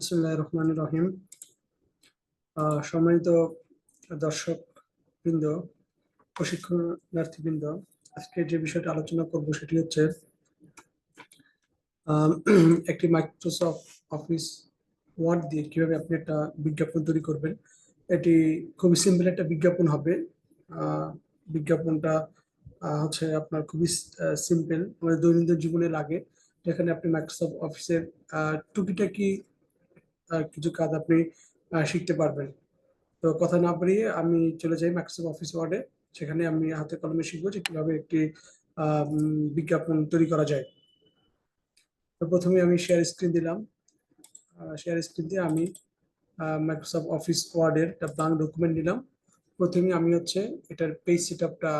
বিসমিল্লাহির রহমানির রহিম। সম্মানিত দর্শক বৃন্দ, প্রশিক্ষণার্থীবৃন্দ, আজকে যে বিষয়টা আলোচনা করব সেটি হচ্ছে একটি মাইক্রোসফট অফিস ওয়ার্ড দিয়ে কিভাবে আপনি একটা বিজ্ঞাপন তৈরি করবেন। এটি খুবই সিম্পল একটা বিজ্ঞাপন হবে। বিজ্ঞাপনটা হচ্ছে আপনার খুবই সিম্পল, আমাদের দৈনন্দিন জীবনে লাগে, যেখানে আপনি মাইক্রোসফট অফিসের টুকিটাকি কিছু কাজ আপনি শিখতে পারবেন। তো কথা না বাড়িয়ে আমি চলে যাই মাইক্রোসফট অফিস ওয়ার্ডে। সেখানে আমি হাতে কলমে শিখবো যে কিভাবে একটি বিজ্ঞাপন তৈরি করা যায়। তো প্রথমে আমি শেয়ার স্ক্রিন দিলাম। শেয়ার স্ক্রিন দিয়ে আমি মাইক্রোসফট অফিস ওয়ার্ডের একটা ব্ল্যাঙ্ক ডকুমেন্ট নিলাম। প্রথমে আমি হচ্ছে এটার পেজ সেট আপটা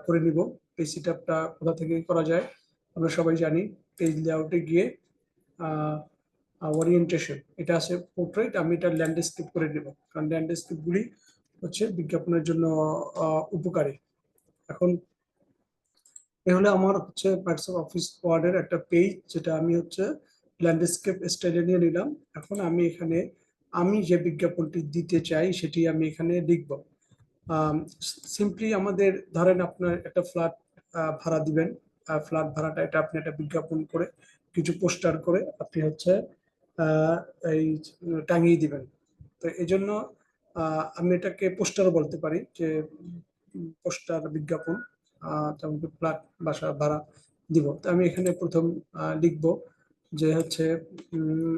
করে নিব। পেজ সেট আপটা কোথা থেকে করা যায় আমরা সবাই জানি। পেজ লেআউটে গিয়ে ওরিয়েন্টেশন, এটা আছে পোর্ট্রেট, আমি এটা ল্যান্ডস্কেপ করে নেব, কারণ ল্যান্ডস্কেপগুলি হচ্ছে বিজ্ঞাপনের জন্য উপকারী। এখন এ হলে আমার হচ্ছে মাইক্রোসফট অফিস ওয়ার্ডের একটা পেজ, যেটা আমি হচ্ছে ল্যান্ডস্কেপ স্টাইলে নিয়ে নিলাম। এখন আমি এখানে আমি যে বিজ্ঞাপনটি দিতে চাই সেটি আমি এখানে লিখব। সিম্পলি আমাদের ধরেন আপনার একটা ফ্ল্যাট ভাড়া দিবেন। ফ্ল্যাট ভাড়াটা এটা আপনি একটা বিজ্ঞাপন করে কিছু পোস্টার করে আপনি হচ্ছে আহ, এই টাঙিয়ে দিবেন। তো এই জন্য আমি এটাকে পোস্টারও বলতে পারি, যে পোস্টার বিজ্ঞাপন, যেমন ফ্ল্যাট বাসা ভাড়া দিব। তো আমি এখানে প্রথম লিখব যে হচ্ছে উম,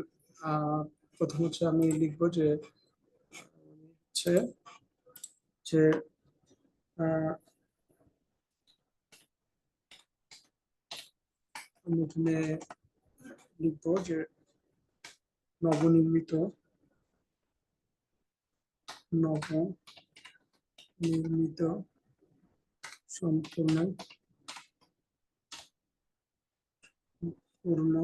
প্রথম হচ্ছে আমি লিখব যে হচ্ছে যে আহ, আমি এখানে লিখব যে নবনির্মিত নবনির্মিত সম্পূর্ণ পূর্ণ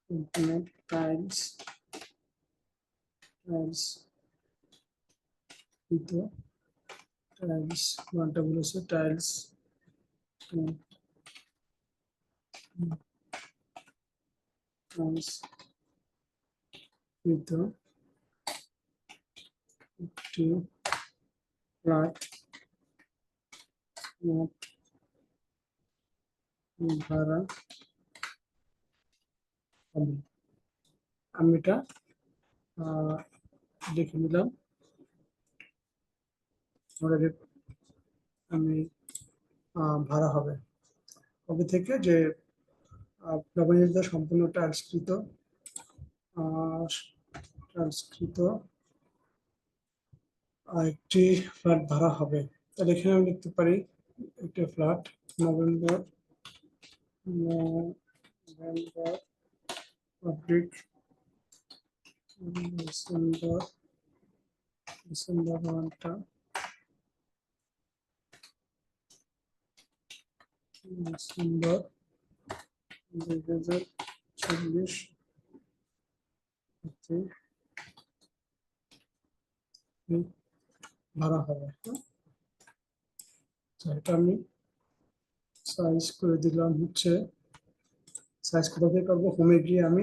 সম্পূর্ণ টাইলস টাইলস টাইলস ওয়ানটা বলেছে টাইলস টাইলস একটি ফ্ল্যাট ভাড়া হবে। আমি এটা লিখে নিলাম। আমি ভাড়া হবে কবে থেকে, যে নবনির্মিত সম্পূর্ণ টাইলসকৃত টাইলসকৃত একটি ফ্ল্যাট ভাড়া হবে। তাহলে এখানে আমি লিখতে পারি একটি flat November November public December December ওয়ানটা ডিসেম্বর 2024 ভাড়া হবে। এটা আমি সাইজ করে দিলাম হচ্ছে, সাইজ কোথা থেকে করবো, হোমে গিয়ে আমি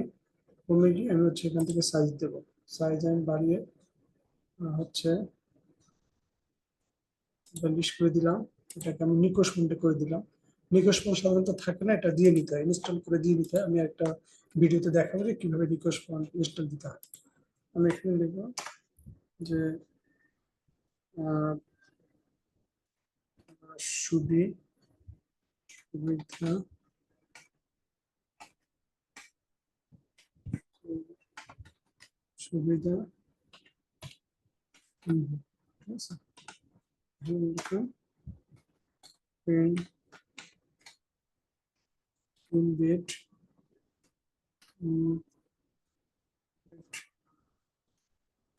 হচ্ছে এখান থেকে সাইজ দেবো। সাইজ আমি বাড়িয়ে হচ্ছে 42 করে দিলাম। এটাকে আমি নিকোশ ফন্টে করে দিলাম। নিকোশ ফন্ট সাধারণত থাকে না, এটা দিয়ে নিতে হয়, ইনস্টল করে দিয়ে নিতে হয়। আমি একটা ভিডিওতে দেখাবো যে কিভাবে নিকোশ ফন্ট ইনস্টল দিতে হয়। আমি এখানে লিখবো যে সুবিধা সুবিধা ঠিক আছে, বেড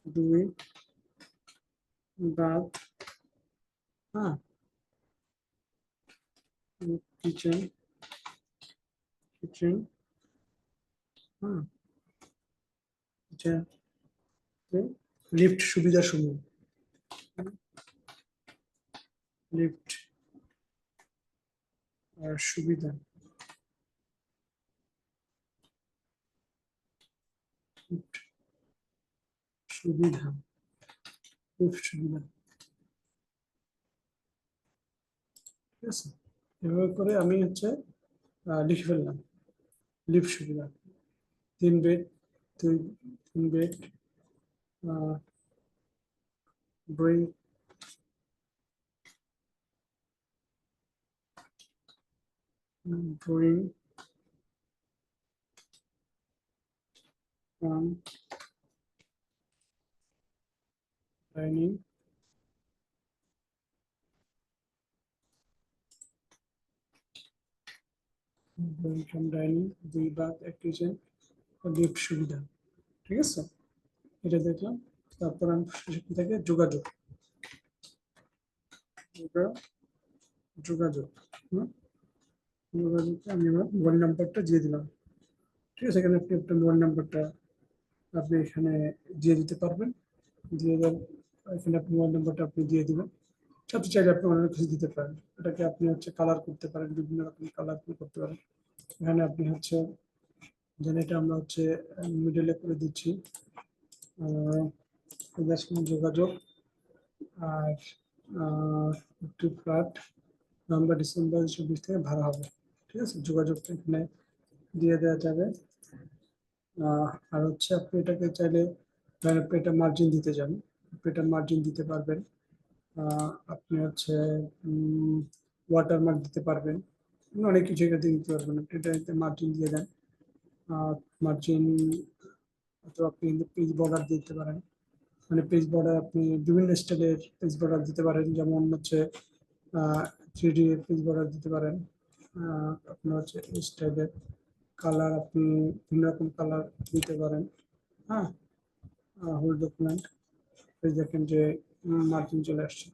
দুই বাথ, হ্যাঁ, কিচেন কিচেন হ্যাঁ, কিচেন লিফট সুবিধা সমূহ, লিফট আর সুবিধা সুবিধা, লিফট সুবিধা, ঠিক আছে। এভাবে করে আমি হচ্ছে লিখে ফেললাম লিফট সুবিধা, 3 bed, 3 bed, drawing, drawing, dining, dining, 2 bath, 1 kitchen, lift সুবিধা, ঠিক আছে। এটা দেখলাম। তারপর আমি কি থাকে যোগাযোগ, যোগাযোগ, যোগাযোগে আমি আমার মোবাইল নাম্বারটা দিয়ে দিলাম, ঠিক আছে। এখানে আপনি আপনার মোবাইল নাম্বারটা আপনি এখানে দিয়ে দিতে পারবেন, দিয়ে দেন। এখানে আপনি মোবাইল নাম্বারটা আপনি দিয়ে দিবেন। সাথে চাইলে আপনি অনেক কিছু দিতে পারেন, এটাকে আপনি হচ্ছে কালার করতে পারেন, বিভিন্ন রকম কালার করতে পারেন। এখানে আপনি হচ্ছে যেন এটা আমরা হচ্ছে মিডলে করে দিচ্ছি, যোগাযোগ, আর একটি ফ্ল্যাট নভেম্বর ডিসেম্বর 2020 থেকে ভাড়া হবে, ঠিক আছে। যোগাযোগটা এখানে দিয়ে দেওয়া যাবে। আর হচ্ছে আপনি এটাকে চাইলে আপনি এটা মার্জিন দিতে চান, আপনি এটা মার্জিন দিতে পারবেন। আপনি হচ্ছে ওয়াটারমার্ক দিতে পারবেন, অনেক কিছু এটাতে দিতে পারবেন। আপনি এটাতে মার্জিন দিয়ে দেন, মার্জিন, অথবা আপনি পেজ বর্ডার দিতে পারেন। মানে পেজ বর্ডার আপনি বিভিন্ন স্টাইলের পেজ বর্ডার দিতে পারেন, যেমন হচ্ছে 3D পেজ বর্ডার দিতে পারেন। আপনার হচ্ছে এই স্টাইলের কালার আপনি বিভিন্ন রকম কালার দিতে পারেন। হ্যাঁ, হোল ডকুমেন্ট, এই দেখেন যে মার্জিন চলে আসছে।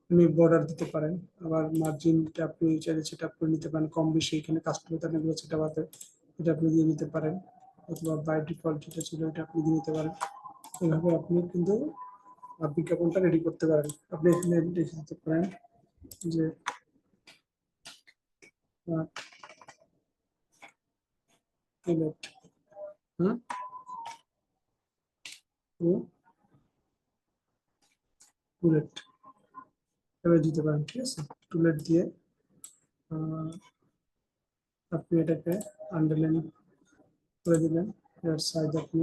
আপনি বর্ডার দিতে পারেন, আবার মার্জিনটা আপনি চাইলে সেট আপ করে নিতে পারেন, কম বেশি এখানে কাস্টমার এগুলো সেট আপ আছে, এটা আপনি দিয়ে নিতে পারেন, অথবা বাই ডিফল্ট যেটা ছিল এটা আপনি দিয়ে নিতে পারেন। এভাবে আপনি কিন্তু বিজ্ঞাপনটা রেডি করতে পারেন। আপনি এখানে লিখে দিতে পারেন যে টুলেট, টুলেট এভাবে দিতে পারেন, ঠিক আছে। টুলেট দিয়ে আপনি এটাকে আন্ডারলাইন করে দিলেন, এর সাইজ আপনি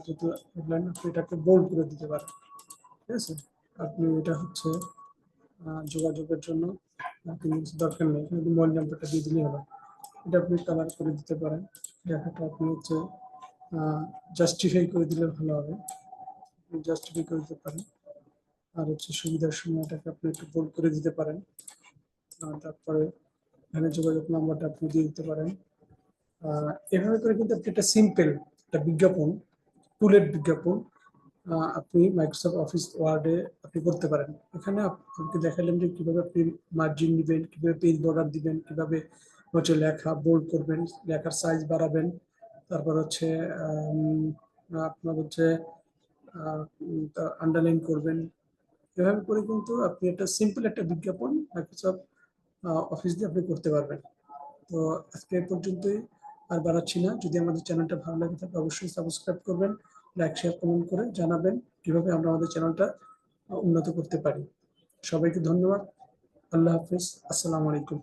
যেহেতু হেডলাইন আপনি এটাকে বোল্ড করে দিতে পারেন, ঠিক আছে। আপনি এটা হচ্ছে যোগাযোগের জন্য কিছু দরকার নেই, কিন্তু মোবাইল নাম্বারটা দিয়ে দিলেই হবে। এটা আপনি কালার করে দিতে পারেন, লেখাটা আপনি হচ্ছে জাস্টিফাই করে দিলে ভালো হবে, জাস্টিফাই করে দিতে পারেন। আর হচ্ছে সুবিধার সময়টাকে আপনি একটু বোল্ড করে দিতে পারেন। তারপরে এখানে যোগাযোগ নাম্বারটা আপনি দিয়ে দিতে পারেন। এভাবে করে কিন্তু আপনি একটা সিম্পল একটা বিজ্ঞাপন, টুলের বিজ্ঞাপন আপনি মাইক্রোসফট অফিস ওয়ার্ডে আপনি করতে পারেন। এখানে আপনাকে দেখালাম যে কিভাবে আপনি মার্জিন দিবেন, কিভাবে পেজ বর্ডার দিবেন, কিভাবে হচ্ছে লেখা বোল্ড করবেন, লেখার সাইজ বাড়াবেন, তারপর হচ্ছে আপনার হচ্ছে আন্ডারলাইন করবেন। এভাবে করে কিন্তু আপনি একটা সিম্পল একটা বিজ্ঞাপন মাইক্রোসফট অফিস দিয়ে আপনি করতে পারবেন। তো আজকে এই পর্যন্তই, আর বাড়াচ্ছি না। যদি আমাদের চ্যানেলটা ভালো লাগে থাকে অবশ্যই সাবস্ক্রাইব করবেন, লাইক শেয়ার কমেন্ট করে জানাবেন কিভাবে আমরা আমাদের চ্যানেলটা উন্নত করতে পারি। সবাইকে ধন্যবাদ। আল্লাহ হাফিজ, আসসালামু আলাইকুম।